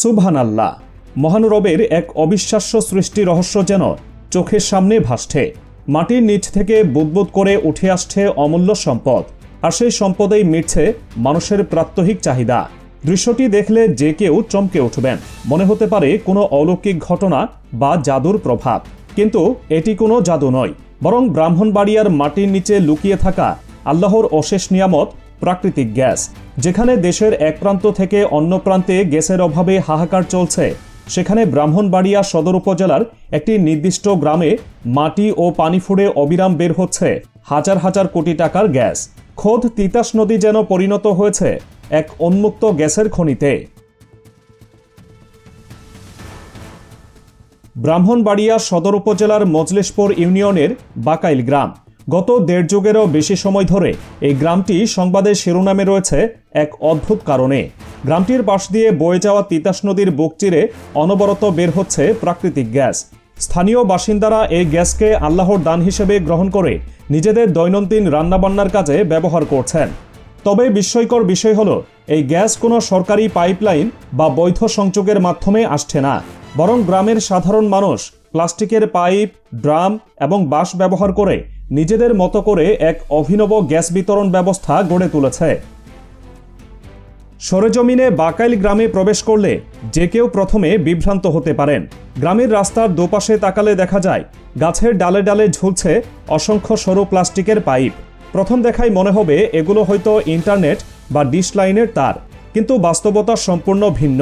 সুবহানাল্লাহ, মহান রবের এক অবিশ্বাস্য সৃষ্টি রহস্য যেন চোখের সামনে ভাসছে। মাটির নিচ থেকে বুদবুদ করে উঠে আসছে অমূল্য সম্পদ, আর সেই সম্পদেই মিটছে মানুষের প্রাত্যহিক চাহিদা। দৃশ্যটি দেখলে যে কেউ চমকে উঠবেন, মনে হতে পারে কোনো অলৌকিক ঘটনা বা জাদুর প্রভাব। কিন্তু এটি কোনো জাদু নয়, বরং ব্রাহ্মণবাড়িয়ার মাটির নিচে লুকিয়ে থাকা আল্লাহর অশেষ নিয়ামত প্রাকৃতিক গ্যাস। যেখানে দেশের এক প্রান্ত থেকে অন্য প্রান্তে গ্যাসের অভাবে হাহাকার চলছে, সেখানে ব্রাহ্মণবাড়িয়া সদর উপজেলার একটি নির্দিষ্ট গ্রামে মাটি ও পানি ফুঁড়ে অবিরাম বের হচ্ছে হাজার হাজার কোটি টাকার গ্যাস। খোদ তিতাস নদী যেন পরিণত হয়েছে এক উন্মুক্ত গ্যাসের খনিতে। ব্রাহ্মণবাড়িয়া সদর উপজেলার মজলিশপুর ইউনিয়নের বাকাইল গ্রাম। গত দেড় যুগেরও বেশি সময় ধরে এই গ্রামটি সংবাদের শিরোনামে রয়েছে এক অদ্ভুত কারণে। গ্রামটির পাশ দিয়ে বয়ে যাওয়া তিতাস নদীর বুক চিরে অনবরত বের হচ্ছে প্রাকৃতিক গ্যাস। স্থানীয় বাসিন্দারা এই গ্যাসকে আল্লাহর দান হিসেবে গ্রহণ করে নিজেদের দৈনন্দিন রান্নাবান্নার কাজে ব্যবহার করছেন। তবে বিস্ময়কর বিষয় হলো, এই গ্যাস কোনো সরকারি পাইপলাইন বা বৈধ সংযোগের মাধ্যমে আসছে না, বরং গ্রামের সাধারণ মানুষ প্লাস্টিকের পাইপ, ড্রাম এবং বাঁশ ব্যবহার করে নিজেদের মতো করে এক অভিনব গ্যাস বিতরণ ব্যবস্থা গড়ে তুলেছে। সরেজমিনে বাকাইল গ্রামে প্রবেশ করলে যে কেউ প্রথমে বিভ্রান্ত হতে পারেন। গ্রামের রাস্তার দুপাশে তাকালে দেখা যায় গাছের ডালে ডালে ঝুলছে অসংখ্য সরু প্লাস্টিকের পাইপ। প্রথম দেখায় মনে হবে এগুলো হয়তো ইন্টারনেট বা ডিশ লাইনের তার, কিন্তু বাস্তবতা সম্পূর্ণ ভিন্ন।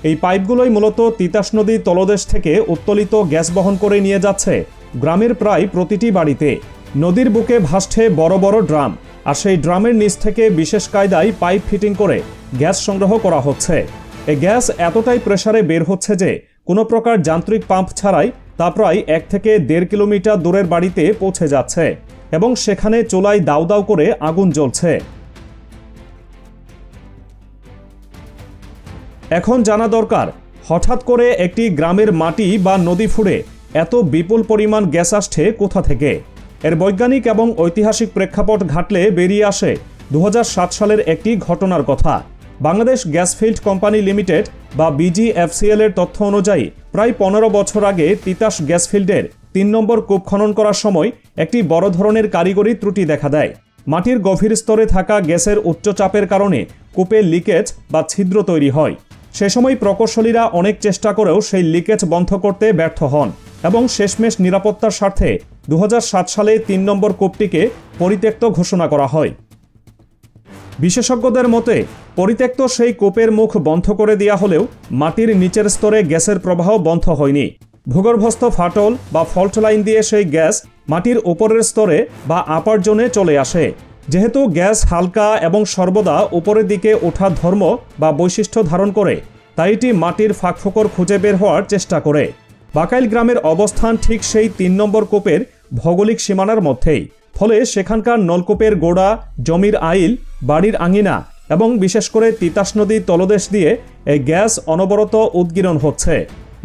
এই পাইপগুলোই মূলত তিতাস নদীর তলদেশ থেকে উত্তোলিত গ্যাস বহন করে নিয়ে যাচ্ছে গ্রামের প্রায় প্রতিটি বাড়িতে। নদীর বুকে ভাসছে বড় বড় ড্রাম, আর সেই ড্রামের নিচ থেকে বিশেষ কায়দায় পাইপ ফিটিং করে গ্যাস সংগ্রহ করা হচ্ছে। এই গ্যাস এতটাই প্রেসারে বের হচ্ছে যে কোনো প্রকার যান্ত্রিক পাম্প ছাড়াই তা প্রায় 1 থেকে 1.5 কিলোমিটার দূরের বাড়িতে পৌঁছে যাচ্ছে এবং সেখানে চুলায় দাউ দাউ করে আগুন জ্বলছে। এখন জানা দরকার, হঠাৎ করে একটি গ্রামের মাটি বা নদী ফুঁড়ে এত বিপুল পরিমাণ গ্যাস আসছে কোথা থেকে? এর বৈজ্ঞানিক এবং ঐতিহাসিক প্রেক্ষাপট ঘাটলে বেরিয়ে আসে 2007 সালের একটি ঘটনার কথা। Bangladesh gas field company limited বা BGFCL এর তথ্য অনুযায়ী প্রায় 15 বছর আগে তিতাস গ্যাস ফিল্ডের 3 নম্বর কূপ খনন করার সময় একটি বড় ধরনের কারিগরি ত্রুটি দেখা দেয়। মাটির গভীর স্তরে থাকা গ্যাসের উচ্চ চাপের কারণে কূপে লিকেজ বা ছিদ্র তৈরি হয়। সে সময় প্রকৌশলীরা অনেক চেষ্টা করেও সেই লিকেজ বন্ধ করতে ব্যর্থ হন এবং শেষমেশ নিরাপত্তার স্বার্থে 2007 সালে 3 নম্বর কূপটিকে পরিত্যক্ত ঘোষণা করা হয়। বিশেষজ্ঞদের মতে পরিত্যক্ত সেই কূপের মুখ বন্ধ করে দেওয়া হলেও মাটির নিচের স্তরে গ্যাসের প্রবাহ বন্ধ হয়নি। ভূগর্ভস্থ ফাটল বা ফল্ট লাইন দিয়ে সেই গ্যাস মাটির উপরের স্তরে বা আপার জোনে চলে আসে। যেহেতু গ্যাস হালকা এবং সর্বদা উপরের দিকে ওঠার ধর্ম বা বৈশিষ্ট্য ধারণ করে, তাই এটি মাটির ফাঁকফোকর খুঁজে বের হওয়ার চেষ্টা করে। বাকাইল গ্রামের অবস্থান ঠিক সেই 3 নম্বর কূপের ভৌগোলিক সীমানার মধ্যেই, ফলে সেখানকার নলকূপের গোড়া, জমির আইল, বাড়ির আঙিনা এবং বিশেষ করে তিতাস নদীর তলদেশ দিয়ে এই গ্যাস অনবরত উদ্গীরণ হচ্ছে।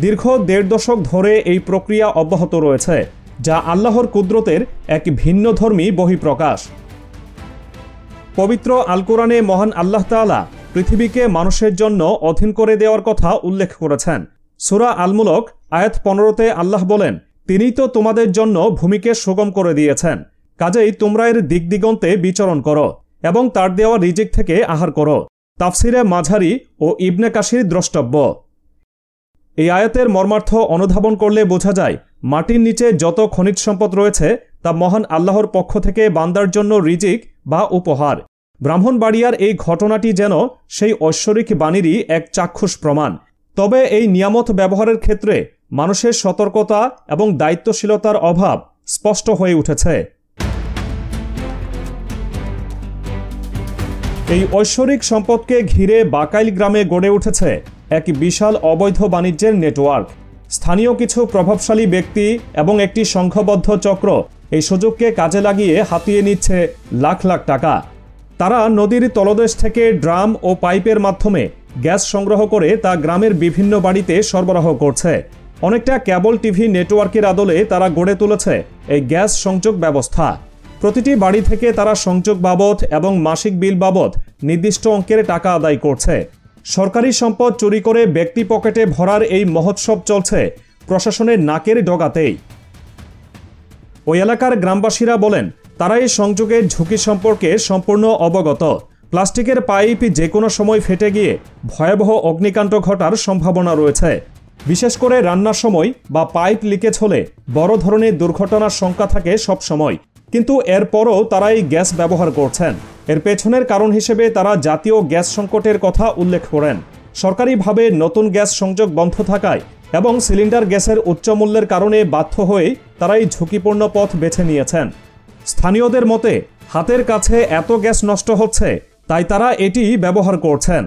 দীর্ঘ 1.5 দশক ধরে এই প্রক্রিয়া অব্যাহত রয়েছে, যা আল্লাহর কুদরতের এক ভিন্নধর্মী বহিঃপ্রকাশ। পবিত্র আল কোরআনে মহান আল্লাহ তাআলা পৃথিবীকে মানুষের জন্য অধীন করে দেওয়ার কথা উল্লেখ করেছেন। সূরা আল মুলক আয়াত 15-তে আল্লাহ বলেন, তিনিই তো তোমাদের জন্য ভূমিকে সুগম করে দিয়েছেন, কাজেই তোমরা এর দিক দিগন্তে বিচরণ করো এবং তার দেওয়া রিজিক থেকে আহার করো। তাফসিরে মাঝারি ও ইবনে কাসির দ্রষ্টব্য। এই আয়াতের মর্মার্থ অনুধাবন করলে বোঝা যায়, মাটির নিচে যত খনিজ সম্পদ রয়েছে তা মহান আল্লাহর পক্ষ থেকে বান্দার জন্য রিজিক বা উপহার। ব্রাহ্মণবাড়িয়ার এই ঘটনাটি যেন সেই ঐশ্বরিক বাণীরই এক চাক্ষুষ প্রমাণ। তবে এই নিয়ামত ব্যবহারের ক্ষেত্রে মানুষের সতর্কতা এবং দায়িত্বশীলতার অভাব স্পষ্ট হয়ে উঠেছে। এই ঐশ্বরিক সম্পদকে ঘিরে বাকাইল গ্রামে গড়ে উঠেছে এক বিশাল অবৈধ বাণিজ্যের নেটওয়ার্ক। স্থানীয় কিছু প্রভাবশালী ব্যক্তি এবং একটি সংঘবদ্ধ চক্র এই সুযোগকে কাজে লাগিয়ে হাতিয়ে নিচ্ছে লাখ লাখ টাকা। তারা নদীর তলদেশ থেকে ড্রাম ও পাইপের মাধ্যমে গ্যাস সংগ্রহ করে তা গ্রামের বিভিন্ন বাড়িতে সরবরাহ করছে। অনেকটা কেবল টিভি নেটওয়ার্কের আদলে তারা গড়ে তুলেছে এই গ্যাস সংযোগ ব্যবস্থা। প্রতিটি বাড়ি থেকে তারা সংযোগ বাবদ এবং মাসিক বিল বাবদ নির্দিষ্ট অঙ্কের টাকা আদায় করছে। সরকারি সম্পদ চুরি করে ব্যক্তি পকেটে ভরার এই মহোৎসব চলছে প্রশাসনের নাকের ডগাতেই। ওই এলাকার গ্রামবাসীরা বলেন, তারা এই সংযোগের ঝুঁকি সম্পর্কে সম্পূর্ণ অবগত। প্লাস্টিকের পাইপ যে কোনো সময় ফেটে গিয়ে ভয়াবহ অগ্নিকাণ্ড ঘটার সম্ভাবনা রয়েছে। বিশেষ করে রান্নার সময় বা পাইপ লিকেজ হলে বড় ধরনের দুর্ঘটনার শঙ্কা থাকে সব সময়। কিন্তু এরপরও তারা এই গ্যাস ব্যবহার করছেন। এর পেছনের কারণ হিসেবে তারা জাতীয় গ্যাস সংকটের কথা উল্লেখ করেন। সরকারিভাবে নতুন গ্যাস সংযোগ বন্ধ থাকায় এবং সিলিন্ডার গ্যাসের উচ্চ মূল্যের কারণে বাধ্য হয়ে তারা এই ঝুঁকিপূর্ণ পথ বেছে নিয়েছেন। স্থানীয়দের মতে, হাতের কাছে এত গ্যাস নষ্ট হচ্ছে, তাই তারা এটি ব্যবহার করছেন।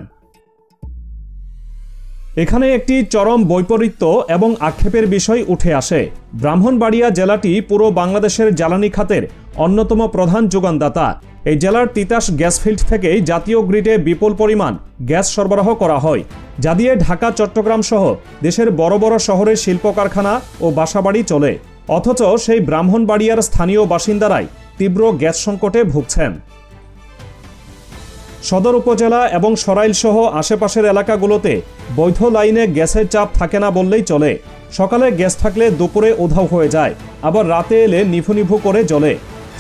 এখানে একটি চরম বৈপরীত্য এবং আক্ষেপের বিষয় উঠে আসে। ব্রাহ্মণবাড়িয়া জেলাটি পুরো বাংলাদেশের জ্বালানি খাতের অন্যতম প্রধান যোগানদাতা। এই জেলার তিতাস গ্যাস ফিল্ড থেকে জাতীয় গ্রিডে বিপুল পরিমাণ গ্যাস সরবরাহ করা হয়, যা দিয়ে ঢাকা, চট্টগ্রাম সহ দেশের বড় বড় শহরের শিল্প কারখানা ও বাসাবাড়ি চলে। অথচ সেই ব্রাহ্মণবাড়িয়ার স্থানীয় বাসিন্দারাই তীব্র গ্যাস সংকটে ভুগছেন। সদর উপজেলা এবং সরাইল সহ আশেপাশের এলাকাগুলোতে বৈধ লাইনে গ্যাসের চাপ থাকে না বললেই চলে। সকালে গ্যাস থাকলে দুপুরে উধাও হয়ে যায়, আবার রাতে এলে নিভু নিভু করে জ্বলে।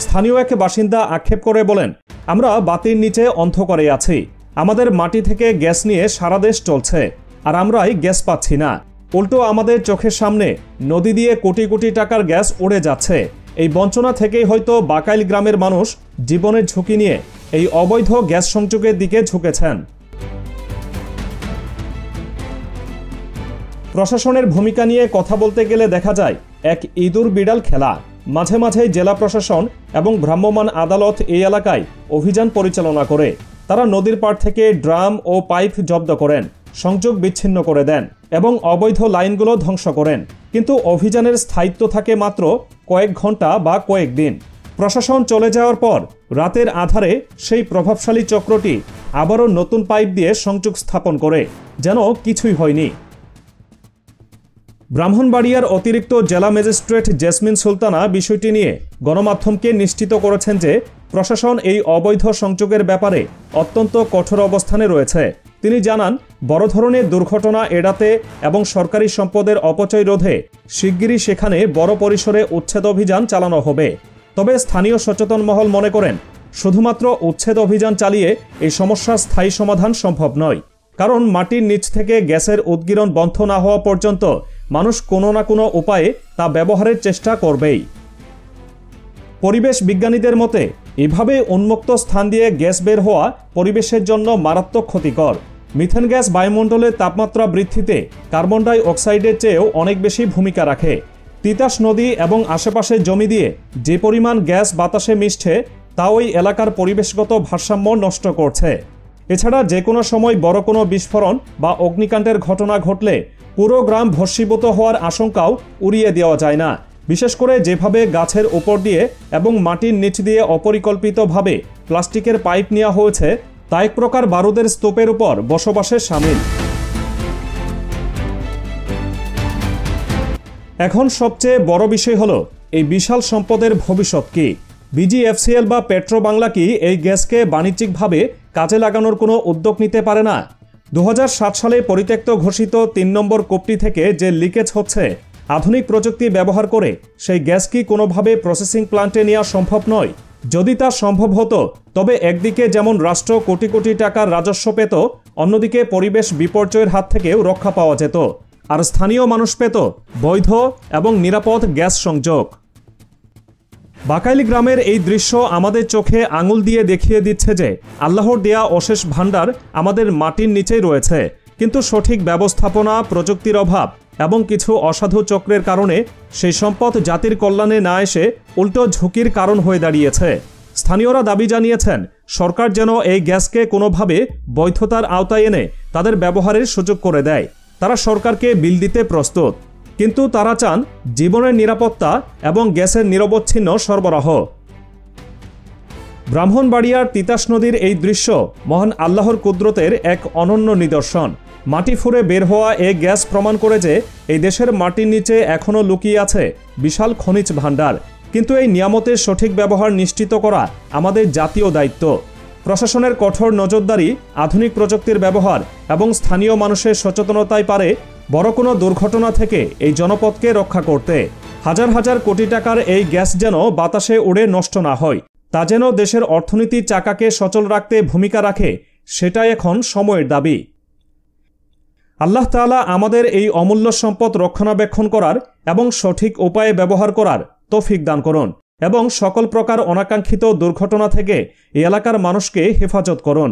স্থানীয় এক বাসিন্দা আক্ষেপ করে বলেন, আমরা বাতির নিচে অন্ধকারে আছি। আমাদের মাটি থেকে গ্যাস নিয়ে সারা দেশ চলছে, আর আমরাই গ্যাস পাচ্ছি না। উল্টো আমাদের চোখের সামনে নদী দিয়ে কোটি কোটি টাকার গ্যাস উড়ে যাচ্ছে। এই বঞ্চনা থেকেই হয়তো বাকাইল গ্রামের মানুষ জীবনের ঝুঁকি নিয়ে এই অবৈধ গ্যাস সংযোগের দিকে ঝুঁকেছেন। প্রশাসনের ভূমিকা নিয়ে কথা বলতে গেলে দেখা যায় এক ইঁদুর বিড়াল খেলা। মাঝে মাঝে জেলা প্রশাসন এবং ভ্রাম্যমাণ আদালত এই এলাকায় অভিযান পরিচালনা করে। তারা নদীর পাড় থেকে ড্রাম ও পাইপ জব্দ করেন, সংযোগ বিচ্ছিন্ন করে দেন এবং অবৈধ লাইনগুলো ধ্বংস করেন। কিন্তু অভিযানের স্থায়িত্ব থাকে মাত্র কয়েক ঘন্টা বা কয়েকদিন। প্রশাসন চলে যাওয়ার পর রাতের আধারে সেই প্রভাবশালী চক্রটি আবারও নতুন পাইপ দিয়ে সংযোগ স্থাপন করে, যেন কিছুই হয়নি। ব্রাহ্মণবাড়িয়ার অতিরিক্ত জেলা ম্যাজিস্ট্রেট জেসমিন সুলতানা বিষয়টি নিয়ে গণমাধ্যমকে নিশ্চিত করেছেন যে প্রশাসন এই অবৈধ সংযোগের ব্যাপারে অত্যন্ত কঠোর অবস্থানে রয়েছে। তিনি জানান, বড় ধরনের দুর্ঘটনা এড়াতে এবং সরকারি সম্পদের অপচয় রোধে শিগগিরই সেখানে বড় পরিসরে উচ্ছেদ অভিযান চালানো হবে। তবে স্থানীয় সচেতন মহল মনে করেন, শুধুমাত্র উচ্ছেদ অভিযান চালিয়ে এই সমস্যার স্থায়ী সমাধান সম্ভব নয়। কারণ মাটির নিচ থেকে গ্যাসের উদ্গীরণ বন্ধ না হওয়া পর্যন্ত মানুষ কোনো না কোনো উপায়ে তা ব্যবহারের চেষ্টা করবেই। পরিবেশ বিজ্ঞানীদের মতে, এভাবে উন্মুক্ত স্থান দিয়ে গ্যাস বের হওয়া পরিবেশের জন্য মারাত্মক ক্ষতিকর। মিথেন গ্যাস বায়ুমণ্ডলের তাপমাত্রা বৃদ্ধিতে কার্বন ডাই অক্সাইডের চেয়েও অনেক বেশি ভূমিকা রাখে। তিতাস নদী এবং আশেপাশের জমি দিয়ে যে পরিমাণ গ্যাস বাতাসে মিশছে, তা ওই এলাকার পরিবেশগত ভারসাম্য নষ্ট করছে। এছাড়া যে কোনো সময় বড় কোনো বিস্ফোরণ বা অগ্নিকাণ্ডের ঘটনা ঘটলে পুরো গ্রাম ভস্মীভূত হওয়ার আশঙ্কাও উড়িয়ে দেওয়া যায় না। বিশেষ করে যেভাবে গাছের উপর দিয়ে এবং মাটির নিচ দিয়ে অপরিকল্পিতভাবে প্লাস্টিকের পাইপ নেওয়া হয়েছে, তা এক প্রকার বারুদের স্তূপের উপর বসবাসের শামিল। এখন সবচেয়ে বড় বিষয় হলো, এই বিশাল সম্পদের ভবিষ্যৎ কি? বিজিএফসিএল বা পেট্রো বাংলা কি এই গ্যাসকে বাণিজ্যিকভাবে কাজে লাগানোর কোনো উদ্যোগ নিতে পারে না? 2007 সালে পরিত্যক্ত ঘোষিত 3 নম্বর কূপটি থেকে যে লিকেজ হচ্ছে, আধুনিক প্রযুক্তি ব্যবহার করে সেই গ্যাস কি কোনোভাবে প্রসেসিং প্ল্যান্টে নেওয়া সম্ভব নয়? যদি তা সম্ভব হতো, তবে একদিকে যেমন রাষ্ট্র কোটি কোটি টাকার রাজস্ব পেত, অন্যদিকে পরিবেশ বিপর্যয়ের হাত থেকেও রক্ষা পাওয়া যেত, আর স্থানীয় মানুষ পেত বৈধ এবং নিরাপদ গ্যাস সংযোগ। বাকাইল গ্রামের এই দৃশ্য আমাদের চোখে আঙুল দিয়ে দেখিয়ে দিচ্ছে যে আল্লাহর দেয়া অশেষ ভাণ্ডার আমাদের মাটির নিচেই রয়েছে, কিন্তু সঠিক ব্যবস্থাপনা, প্রযুক্তির অভাব এবং কিছু অসাধু চক্রের কারণে সেই সম্পদ জাতির কল্যাণে না এসে উল্টো ঝুঁকির কারণ হয়ে দাঁড়িয়েছে। স্থানীয়রা দাবি জানিয়েছেন, সরকার যেন এই গ্যাসকে কোনোভাবে বৈধতার আওতায় এনে তাদের ব্যবহারের সুযোগ করে দেয়। তারা সরকারকে বিল দিতে প্রস্তুত, কিন্তু তারা চান জীবনের নিরাপত্তা এবং গ্যাসের নিরবচ্ছিন্ন সরবরাহ। ব্রাহ্মণবাড়িয়ার তিতাস নদীর এই দৃশ্য মহান আল্লাহর কুদরতের এক অনন্য নিদর্শন। মাটি ফুঁড়ে বের হওয়া এই গ্যাস প্রমাণ করে যে এই দেশের মাটির নিচে এখনও লুকিয়ে আছে বিশাল খনিজ ভাণ্ডার। কিন্তু এই নিয়ামতের সঠিক ব্যবহার নিশ্চিত করা আমাদের জাতীয় দায়িত্ব। প্রশাসনের কঠোর নজরদারি, আধুনিক প্রযুক্তির ব্যবহার এবং স্থানীয় মানুষের সচেতনতাই পারে বড় কোনো দুর্ঘটনা থেকে এই জনপদকে রক্ষা করতে। হাজার হাজার কোটি টাকার এই গ্যাস যেন বাতাসে উড়ে নষ্ট না হয়, তা যেন দেশের অর্থনীতির চাকাকে সচল রাখতে ভূমিকা রাখে, সেটাই এখন সময়ের দাবি। আল্লাহ তাআলা আমাদের এই অমূল্য সম্পদ রক্ষণাবেক্ষণ করার এবং সঠিক উপায়ে ব্যবহার করার তৌফিক দান করুন এবং সকল প্রকার অনাকাঙ্ক্ষিত দুর্ঘটনা থেকে এই এলাকার মানুষকে হেফাজত করুন।